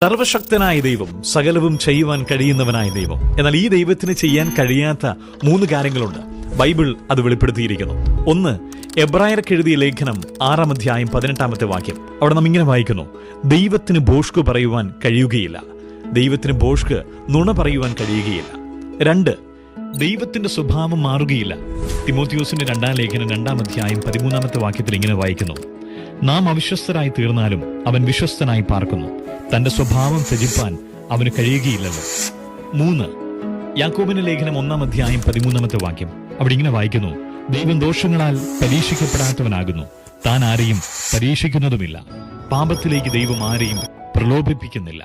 സർവശക്തനായ ദൈവം, സകലവും ചെയ്യുവാൻ കഴിയുന്നവനായ ദൈവം. എന്നാൽ ഈ ദൈവത്തിന് ചെയ്യാൻ കഴിയാത്ത 3 കാര്യങ്ങളുണ്ട്. ബൈബിൾ അത് വെളിപ്പെടുത്തിയിരിക്കുന്നു. ഒന്ന്, എബ്രായർക്ക് എഴുതിയ ലേഖനം 6-ാം അധ്യായം 18-ാമത്തെ വാക്യം. അവിടെ നാം ഇങ്ങനെ വായിക്കുന്നു: ദൈവത്തിന് ഭോഷ്ക് പറയുവാൻ കഴിയുകയില്ല, ദൈവത്തിന് ഭോഷ്ക് നുണ പറയുവാൻ കഴിയുകയില്ല. 2, ദൈവത്തിന്റെ സ്വഭാവം മാറുകയില്ല. തിമോത്തിയോസിന്റെ 2-ാം ലേഖനം 2-ാം അധ്യായം 13-ാമത്തെ വാക്യത്തിൽ ഇങ്ങനെ വായിക്കുന്നു: നാം അവിശ്വസ്തരായി തീർന്നാലും അവൻ വിശ്വസ്തനായി പാർക്കുന്നു, തന്റെ സ്വഭാവം ത്യജിപ്പാൻ അവന് കഴിയുകയില്ലല്ലോ. 3, യാക്കോബിന്റെ ലേഖനം 1-ാം അധ്യായം 13-ാമത്തെ വാക്യം. അവിടെ ഇങ്ങനെ വായിക്കുന്നു: ദൈവം ദോഷങ്ങളാൽ പരീക്ഷിക്കപ്പെടാത്തവനാകുന്നു, താൻ ആരെയും പരീക്ഷിക്കുന്നതുമില്ല, പാപത്തിലേക്ക് ദൈവം ആരെയും പ്രലോഭിപ്പിക്കുന്നില്ല.